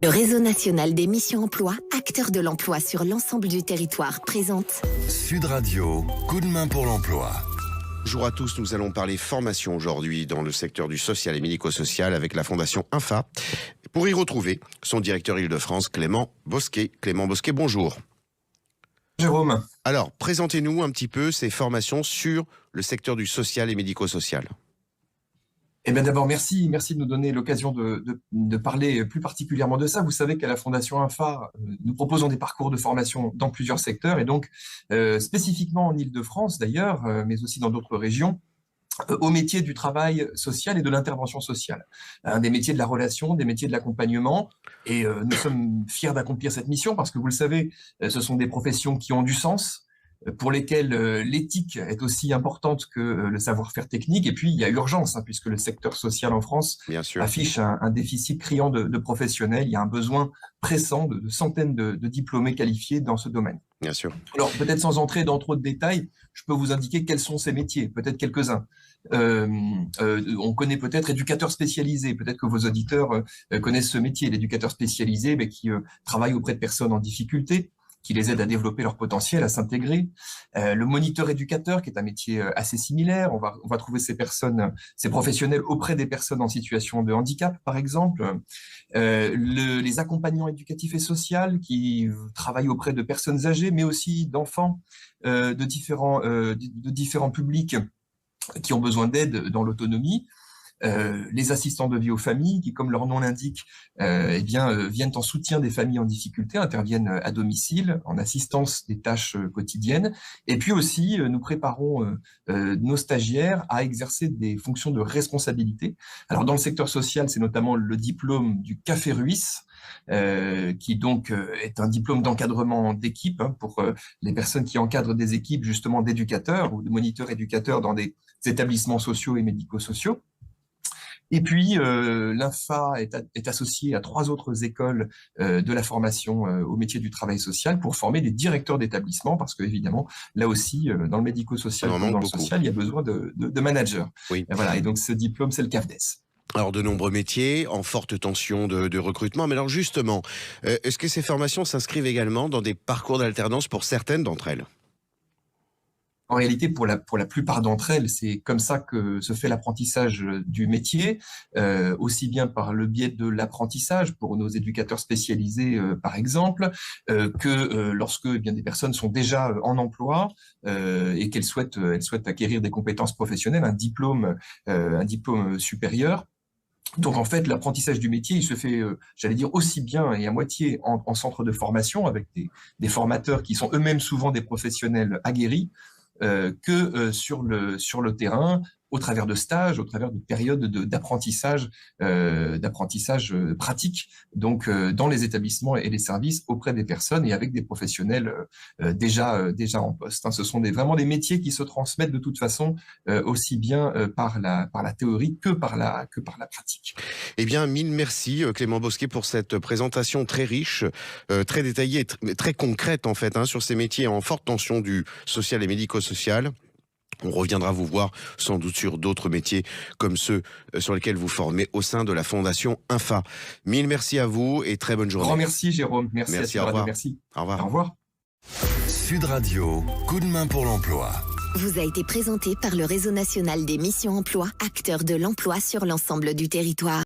Le réseau national des missions emploi, acteur de l'emploi sur l'ensemble du territoire, présente Sud Radio, coup de main pour l'emploi. Bonjour à tous, nous allons parler formation aujourd'hui dans le secteur du social et médico-social avec la Fondation INFA. Pour y retrouver son directeur Île-de-France, Clément Bosquet. Clément Bosquet, bonjour. Jérôme. Alors, présentez-nous un petit peu ces formations sur le secteur du social et médico-social. Eh bien d'abord, merci de nous donner l'occasion de parler plus particulièrement de ça. Vous savez qu'à la Fondation INFA, nous proposons des parcours de formation dans plusieurs secteurs et donc spécifiquement en Île-de-France d'ailleurs, mais aussi dans d'autres régions, au métier du travail social et de l'intervention sociale. Des métiers de la relation, des métiers de l'accompagnement. Et nous sommes fiers d'accomplir cette mission parce que vous le savez, ce sont des professions qui ont du sens, pour lesquels l'éthique est aussi importante que le savoir-faire technique. Et puis, il y a urgence, puisque le secteur social en France affiche un déficit criant de professionnels. Il y a un besoin pressant de centaines de diplômés qualifiés dans ce domaine. Bien sûr. Alors, peut-être sans entrer dans trop de détails, je peux vous indiquer quels sont ces métiers, peut-être quelques-uns. On connaît peut-être éducateur spécialisé. Peut-être que vos auditeurs connaissent ce métier, l'éducateur spécialisé, mais qui travaille auprès de personnes en difficulté, qui les aide à développer leur potentiel, à s'intégrer. Le moniteur éducateur, qui est un métier assez similaire. On va trouver ces professionnels auprès des personnes en situation de handicap, par exemple. Les accompagnants éducatifs et sociaux, qui travaillent auprès de personnes âgées, mais aussi d'enfants de différents publics qui ont besoin d'aide dans l'autonomie. Les assistants de vie aux familles qui, comme leur nom l'indique, viennent en soutien des familles en difficulté, interviennent à domicile, en assistance des tâches quotidiennes. Et puis aussi, nous préparons nos stagiaires à exercer des fonctions de responsabilité. Alors, dans le secteur social, c'est notamment le diplôme du Café Ruisse, qui donc est un diplôme d'encadrement d'équipe pour les personnes qui encadrent des équipes justement d'éducateurs ou de moniteurs éducateurs dans des établissements sociaux et médico-sociaux. Et puis, l'INFA est associée à 3 autres écoles de la formation au métier du travail social pour former des directeurs d'établissement, parce que évidemment, là aussi, dans le médico-social comme dans le social, il y a besoin de managers. Oui. Et voilà. Et donc, ce diplôme, c'est le CAFDES. Alors, de nombreux métiers en forte tension de recrutement. Mais alors, justement, est-ce que ces formations s'inscrivent également dans des parcours d'alternance pour certaines d'entre elles ? En réalité, pour la plupart d'entre elles, c'est comme ça que se fait l'apprentissage du métier, aussi bien par le biais de l'apprentissage pour nos éducateurs spécialisés, par exemple, que lorsque des personnes sont déjà en emploi et qu'elles souhaitent acquérir des compétences professionnelles, un diplôme supérieur. Donc en fait, l'apprentissage du métier, il se fait, j'allais dire, aussi bien et à moitié en centre de formation avec des formateurs qui sont eux-mêmes souvent des professionnels aguerris, que sur le terrain, au travers de stages, au travers de périodes d'apprentissage pratique, donc dans les établissements et les services auprès des personnes et avec des professionnels déjà en poste. Ce sont vraiment des métiers qui se transmettent de toute façon aussi bien par la théorie que par la pratique. Eh bien, mille merci Clément Bosquet pour cette présentation très riche, très détaillée, très concrète en fait, sur ces métiers en forte tension du social et médico-social. On reviendra vous voir sans doute sur d'autres métiers comme ceux sur lesquels vous formez au sein de la Fondation INFA. Mille merci à vous et très bonne journée. Grand merci Jérôme, merci à au revoir. Merci. Au revoir. Au revoir. Sud Radio, coup de main pour l'emploi. vous a été présenté par le réseau national des missions emploi, acteur de l'emploi sur l'ensemble du territoire.